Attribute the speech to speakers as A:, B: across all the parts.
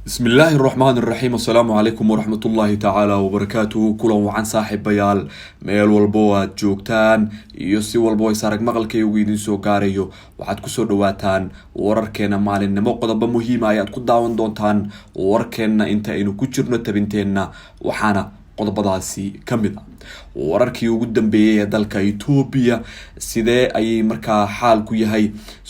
A: بسم الله الرحمن الرحيم. السلام عليكم ورحمة الله تعالى وبركاته. كلا وعن صاحب بيال ميل والبوات جوكتان يوسي والبوي سارك مغلكي ويدين سو غاريو waxaad kusoo dhawaataan wararkeena maalinimo qodobo muhiim ah ayaad ku daawan doontaan wararkeena inta aynu ku jirno tabinteena waxaana qodobadaasi kamid ah wararkii ugu dambeeyay ee dalka Ethiopia sidee ay markaa xaal ku yahay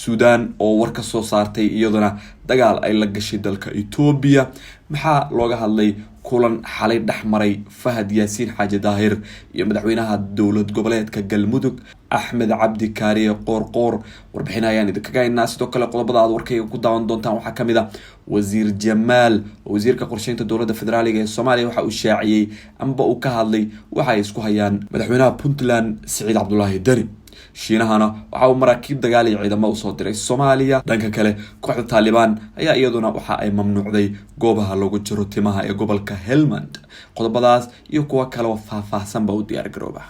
A: Sudan oo war ka soo saartay iyaduna dagaal ay la gashay dalka Ethiopia maxaa looga hadlay kulan xalay dhaxmaray Fahad Yaasiin Xaaji Daahir iyo madaxweynaha dowlad goboleedka Galmudug Axmed Cabdi Kaariye Qoorqoor warbixinayaan idinkaga haynaa sidoo kale qodobada aad warkayga ku daawan doontaan waxaa kamid ah wasiir Jamaal wasiirka qorsheynta dowladda federaalka ee Soomaaliya waxa uu shaaciyay amba uu ka hadlay waxa ay isku hayaan madaxweynaha Puntland Siciid Cabdullaahi Dani shiinahana waxa uu maraakiib dagaal iyo ciidamo u soo diray Soomaaliya dhanka kale kooxda Taliban ayaa iyaduna waxa ay mamnuucday goobaha lagu jiro timaha ee gobolka Helmand qodobadaas iyo kuwa kale oo faahfaahsan ba u diyaar garooba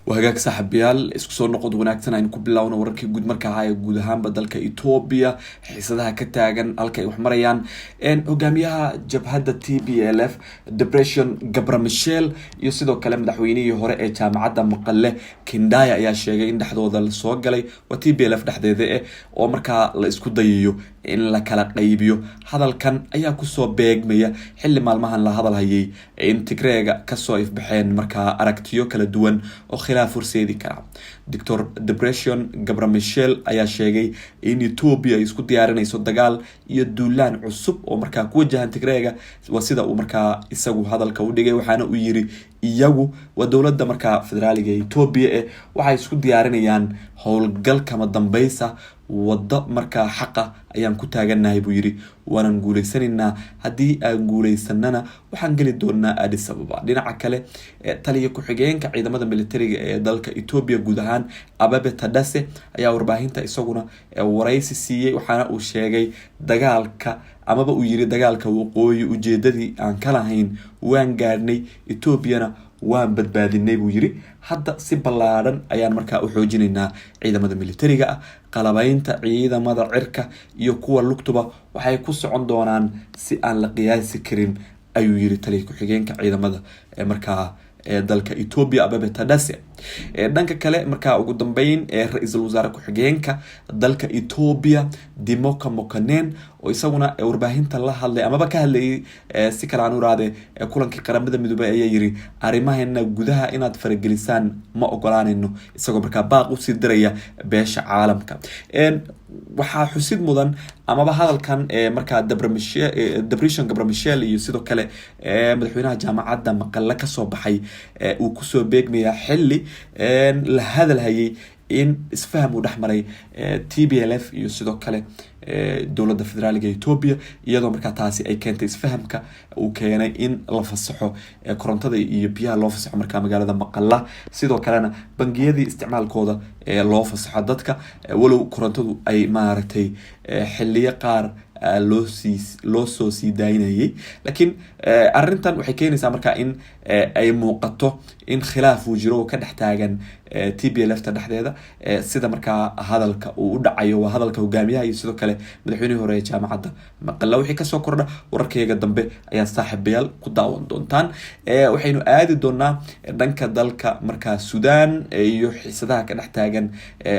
A: وهاجاك صاحبيال isku soo noqod wanaagsan aynu ku bilaawno wararkii guud markaa ay guud ahaan dalka Ethiopia xiisadaha ka taagan halka ay wax marayaan hogaamiyaha jabhadda TPLF Depression Gabramichel iyo sidoo kale madaxweynihii hore ee jaamacadda Maqale Kindaya ayaa sheegay in dhaxdooda la soo galay waa TPLF dhaxdeeda oo markaa la isku dayayo in la kala qaybiyo hadalkan ayaa ku soo beegmaya xilli maalmahan la hadal hayay in Tigreega ka soo ifbaxeen markaa aragtiyo kala duwan oo khilaaf horseedi kara Dr. Depression Gabramichel ayaa sheegay in Ethiopia isku diyaarinayso dagaal iyo duulaan cusub oo markaa ku wajahan Tigreega sida uu markaa isagu hadalka u dhigay waxaana uu yiri iyagu waa dowladda markaa federaaliga Ethiopia waxay isku diyaarinayaan howlgal kama dambaysa wada markaa xaqa ayaan ku taaganahay buu yiri waanan guuleysanina hadii aan guuleysanana waxaan gali doonaa Addis Ababa dhinaca kale taliye ku xigeenka ciidamada militariga ee dalka Ethiopia guud ahaan Ababe Tadase ayaa warbaahinta isaguna waraysi siiyay waxaana uu sheegay dagaalka amaba uu yiri dagaalka waqooyi ujeedadii aan kala hayn waan gaarnay Ethiopiana waan badbaadinay buu yiri hadda si ballaaran ayaan markaa u xoojinaynaa ciidamada militariga qalabaynta ciidamada cirka iyo kuwa lugtuba waxay ku socon doonaan si aan la qiyaasi karin ayuu yiri taliye ku xigeenka ciidamada markaa dalka Ethiopia Ababe Tadase dhanka kale markaa ugu dambeyn ra'iisul wasaare ku xigeenka dalka Ethiopia Demoka Mokonnen oo isaguna warbaahinta la hadlay amaba ka hadlay si kala aan u raade kulankii qaramada midoobay ayaa yiri arimaheena gudaha inaad faragelisaan ma ogolaanayno isagoo markaa baaq u sii diraya beesha caalamka waxaa xusid mudan amaba hadalkan markaa Depression Gabramichel iyo sidoo kale madaxweynaha jaamacadda Maqale ka soo baxay uu ku soo beegmaya xilli la hadal hayay in isfaham u dhaxmaray TPLF iyo sidoo kale dowladda federaalka Ethiopia iyadoo markaa taasi ay keentay isfahamka uu keenay in la fasaxo korontada iyo biyaha loo fasaxo markaa magaalada Maqale sidoo kalena bangiyadii isticmaalkooda loo fasaxo dadka walow korontadu ay maaragtay xilliyo qaar loo soo sii daayinayay laakiin arintan waxay keenaysaa markaa in ay muuqato in khilaaf uu jiro oo ka dhex taagan TPLF dhexdeeda sida markaa hadalka uu u dhacayo waa hadalka hogaamiyaha iyo sidoo kale madaxweynihii hore ee jaamacadda Maqale wixii ka soo kordha wararkayga dambe ayaa saaxiibayaal ku daawan doontaan waxaynu aadi doonaa dhanka dalka markaa Sudan iyo xiisadaha ka dhex taagan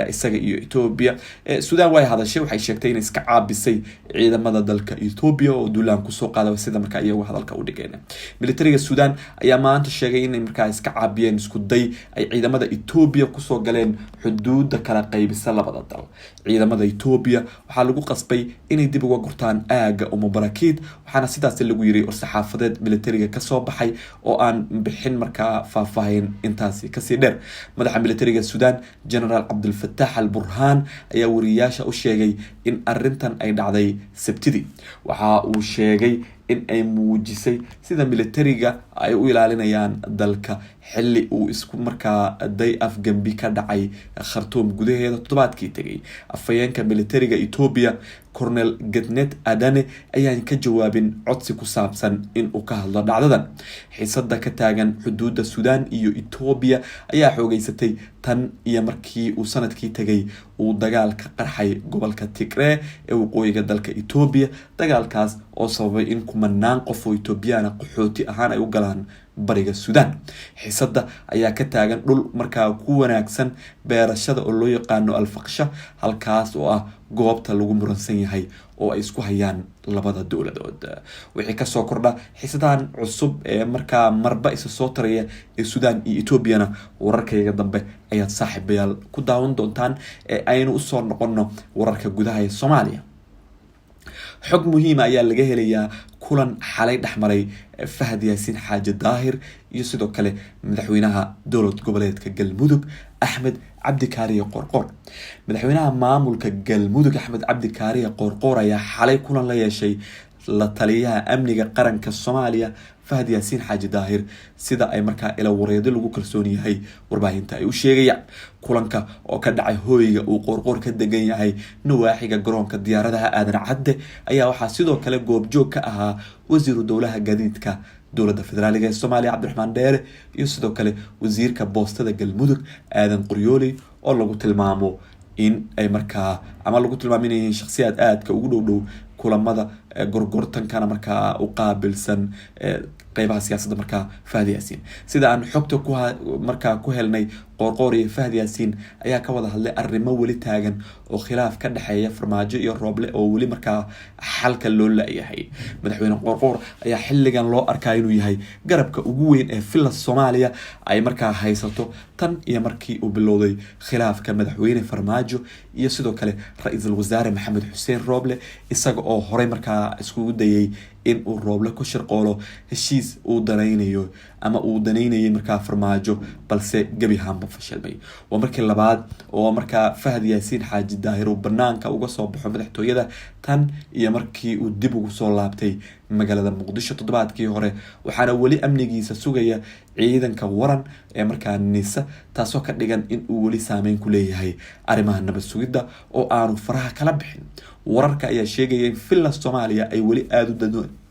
A: isaga iyo Ethiopia Sudan way hadashay waxay sheegtay in iska caabisay ciidamada dalka Ethiopia oo duulaan ku soo qaaday sida markaa iyagu hadalka u dhigeen militariga Sudan ayaa maanta sheegay in markaa iska caabiyeen isku day ay ciidamada Ethiopia ku soo galeen xuduudda kala qaybisa labada dal ciidamada Ethiopia waxa lagu qasbay inay dib uga gurtaan aaga Mubarakiit waxaana sidaas lagu yiri saxaafadeed militariga ka soo baxay oo aan bixin markaa faahfaahin intaasi ka sii dheer madaxa militariga Sudan General Abdel Fattah al-Burhan ayaa wariyaasha u sheegay in arintan ay dhacday Sabtidii waxa uu sheegay in ay muujisay sida militariga ay u ilaalinayaan dalka xilli uu isku markaa day afgambi ka dhacay Khartoum gudaheeda toddobaadkii tagay afayeenka militariga Ethiopia Colonel Gednet Adane ayaan ka jawaabin codsi ku saabsan in uu ka hadlo dhacdadan. Xiisada ka taagan xuduudda Suudaan iyo Itoobiya ayaa xoogeysatay tan iyo markii uu sanadkii tagay uu dagaal ka qarxay gobolka Tigray ee waqooyiga dalka Itoobiya. Dagaalkaas oo sababay in kumanaan qof oo Itoobiyaan qaxooti ahaan ay u galaan bariga Suudaan. Xiisada ayaa ka taagan dhul markaa ku wanaagsan beerashada oo loo yaqaano Al-Faqsha, halkaas oo ah goobta lagu muransan yahay oo ay isku hayaan labada dowladood. Wixii ka soo kordha xiisadan cusub ee markaa marba isa soo taraya ee Suudaan iyo Itoobiyana wararkayga dambe ayaad saaxiibayaal ku daawan doontaan ee aynu u soo noqono wararka gudaha ee Soomaaliya. xog muhiim ayaa laga helayaa kulan xalay dhexmaray Fahad Yaasiin Xaaji Daahir iyo sidoo kale madaxweynaha dowlad goboleedka Galmudug Axmed Cabdi Kaariye Qoorqoor. Madaxweynaha maamulka Galmudug Axmed Cabdi Kaariye Qoorqoor ayaa xalay kulan la yeeshay la taliyaha amniga qaranka Soomaaliya Fahad Yaasiin Xaaji Daahir, sida ay markaa ila wareed lagu kalsoon yahay warbaahinta ay u sheegayaan. Kulanka oo ka dhacay hooyga uu Qoorqoor ka degan yahay nawaaxiga garoonka diyaaradaha Aadan Cadde ayaa waxaa sidoo kale goobjoog ka ahaa wasiiru dowlaha gaadiidka dowladda federaaliga ee Soomaaliya Cabdiraxmaan Dheere iyo sidoo kale wasiirka boostada Galmudug Aadan Qoryooley oo lagu tilmaamo in ay markaa ama lagu tilmaaminayeen shakhsiyaad aadka ugu dhow kulamada gorgortankana markaa u qaabilsan qeybaha siyaasadda markaa Fahad Yaasiin. Sida aan xogta markaa ku helnay Qoorqoor iyo Fahad Yaasiin ayaa ka wada hadlay arrimo weli taagan oo khilaaf ka dhaxeeya Farmaajo iyo Rooble oo weli markaa xalka loo laayahay. Madaxweyne Qoorqoor ayaa xilligan loo arkaa inuu yahay garabka ugu weyn ee filla Soomaaliya ay markaa haysato tan iyo markii uu bilowday khilaafka madaxweyne Farmaajo iyo sidoo kale ra'iisul wasaare Maxamed Xuseen Rooble, isaga oo horey markaa iskugu dayay in uu Rooble ku shirqoolo heshiis uu danaynayo ama uu danaynayay markaa Farmaajo, balse gabi ahaanba fashilmay. waa markii labaad oo markaa Fahad Yaasiin Xaaji Daahir uu banaanka uga soo baxo madaxtooyada tan iyo markii uu dib ugu soo laabtay magaalada Muqdisho toddobaadkii hore, waxaana weli amnigiisa sugaya ciidanka waran ee markaa nisa, taasoo ka dhigan in uu weli saameyn ku leeyahay arrimaha nabad sugidda oo aanu faraha kala bixin. Wararka ayaa sheegaya in filla Soomaaliya ay weli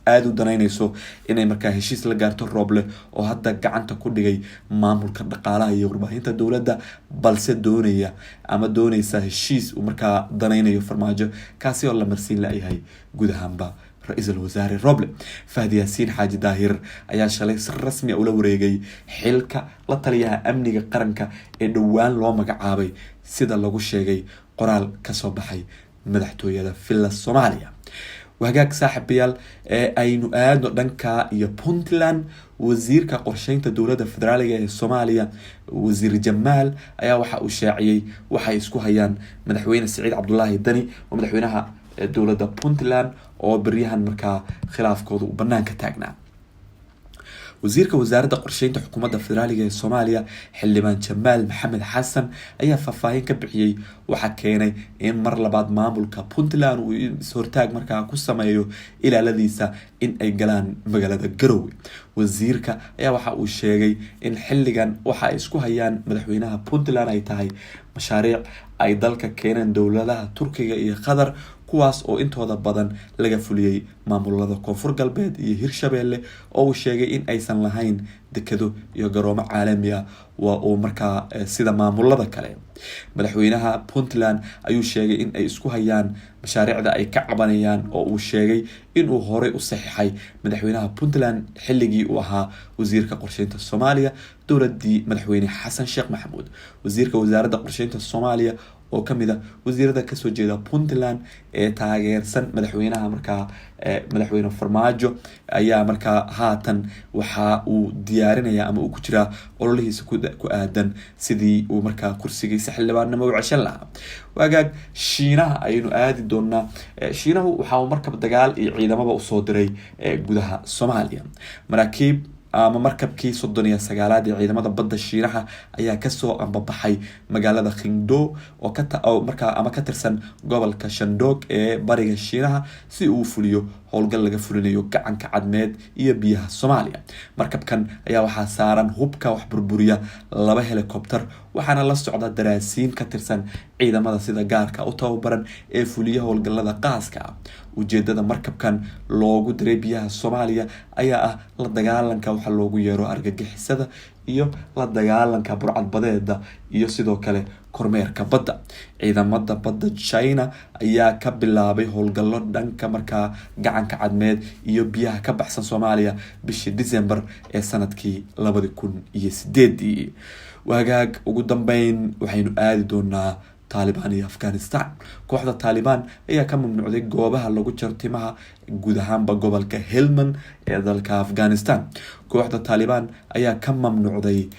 A: aad u danaynayso inay markaa heshiis la gaarto Rooble oo hadda gacanta ku dhigay maamulka dhaqaalaha iyo warbaahinta dowladda, balse doonaysa heshiis uu markaa danaynayo Farmaajo, kaasi oo la marsiin laayahay guud ahaanba ra'iisul wasaare Rooble. Fahad Yaasiin Xaaji Daahir ayaa shalay si rasmi ah ula wareegay xilka la taliyaha amniga qaranka ee dhowaan loo magacaabay, sida lagu sheegay qoraal ka soo baxay madaxtooyada filla Soomaaliya. wahagaag saaxiibayaal aynu aadno dhanka iyo Puntland. wasiirka qorsheynta dowladda federaaliga ee Soomaaliya wasiir Jamaal ayaa waxa uu shaaciyay waxay isku hayaan madaxweyne Siciid Cabdullaahi Dani oo madaxweynaha dowladda Puntland oo bariyahan markaa khilaafkoodu banaanka taagnaa. wasiirka wasaaradda qorsheynta xukuumadda federaaliga ee Soomaaliya xildhibaan Jamaal Maxamed Xasan ayaa faahfaahin ka bixiyay waxa keenay in mar labaad maamulka Puntland uu is-hortaag markaa ku sameeyo ilaaladiisa in ay galaan magaalada Garowe. wasiirka ayaa waxa uu sheegay in xilligan waxa ay isku hayaan madaxweynaha Puntland ay tahay mashaariic ay dalka keeneen dowladaha Turkiga iyo Qatar, kuwaas oo intooda badan laga fuliyay maamulada Koonfur Galbeed iyo Hirshabeelle, oo uu sheegay in aysan lahayn dekado iyo garoomo caalami ah oo markaa sida maamulada kale. madaxweynaha Puntland ayuu sheegay in ay isku hayaan mashaariicda ay ka cabanayaan, oo uu sheegay in uu horey u saxiixay madaxweynaha Puntland xilligii uu ahaa wasiirka qorsheynta Soomaaliya dowladii madaxweyne Xasan Sheekh Maxamuud. wasiirka wasaaradda qorsheynta Soomaaliya oo kamid ah wasiirada ka soo jeeda Puntland ee taageersan madaxweynaha markaa madaxweyne Farmaajo ayaa markaa haatan waxa uu diyaarinaya ama uu ku jira ololihiisa ku aadan sidii uu markaa kursigiisa xildhibaannimo u ceshan lahaa. wagaag Shiinaha aynu aadi doonaa. Shiinahu waxa uu markab dagaal iyo ciidamada u soo diray gudaha Soomaaliya. maraakiib ama markabkii 39aad ee ciidamada badda Shiinaha ayaa kasoo ambabaxay magaalada Qingdao oo markaa ama ka tirsan gobolka Shandong ee bariga Shiinaha si uu fuliyo howlgal laga fulinayo gacanka cadmeed iyo biyaha Soomaaliya. markabkan ayaa waxaa saaran hubka wax burburiya 2 helicopter waxaana la socda daraasiin ka tirsan ciidamada sida gaarka u tababaran ee fuliya howlgallada qaaska ah. ujeedada markabkan loogu diray biyaha Soomaaliya ayaa ah la dagaalanka waxa loogu yeero argagixisada iyo la dagaalanka burcadbadeeda iyo sidoo kale kormeerka badda. ciidamada badda China ayaa ka bilaabay howlgallo dhanka markaa gacanka cadmeed iyo biyaha ka baxsan Soomaaliya bishii December ee sanadkii 2008. wagaag ugu dambeyn waxaynu aadi doonaa Taliban iyo Afghanistan. kooxda Taliban ayaa ka mamnuucday goobaha lagu jaro timaha guud ahaanba gobolka Helmand ee dalka Afghanistan. kooxda Taliban ayaa ka mamnuucday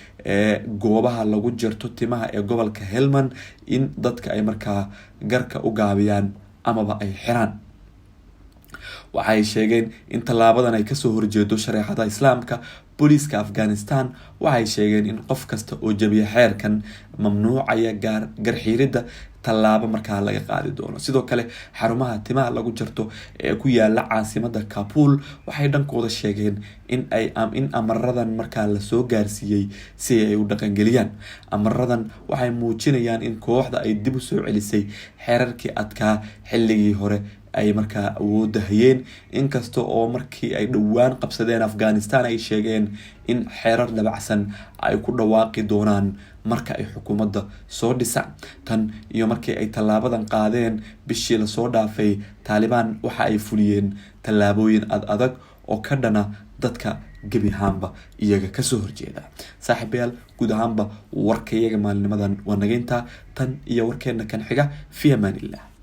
A: goobaha lagu jarto timaha ee gobolka Helmand in dadka ay markaa garka u gaabiyaan amaba ay xiraan. waxay sheegeen in talaabadan ay kasoo horjeedo shareecada Islaamka. booliiska Afghanistan waxay sheegeen in qof kasta oo jabiya xeerkan mamnuucaya garxiirida talaabo markaa laga qaadi doono. sidoo kale xarumaha timaha lagu jarto ee ku yaala caasimada Kabul waxay dhankooda sheegeen in amaradan markaa la soo gaarsiiyay si ay u dhaqangeliyaan. amaradan waxay muujinayaan in kooxda ay dib u soo celisay xeerarkii adkaa xilligii hore ay markaa awoodda hayeen, inkasta oo markii ay dhowaan qabsadeen Afghanistan ay sheegeen in xeerar dabacsan ay ku dhawaaqi doonaan marka ay xukuumadda soo dhisaan. tan iyo markii ay talaabadan qaadeen bishii la soo dhaafay, Taliban waxa ay fuliyeen tallaabooyin adag oo ka dhana dadka gebi ahaanba iyaga kasoo horjeeda. saaxiibayaal, guud ahaanba warka iyaga maalinimadan waa nageynta tan iyo warkeena kan xiga. fi amaanillah.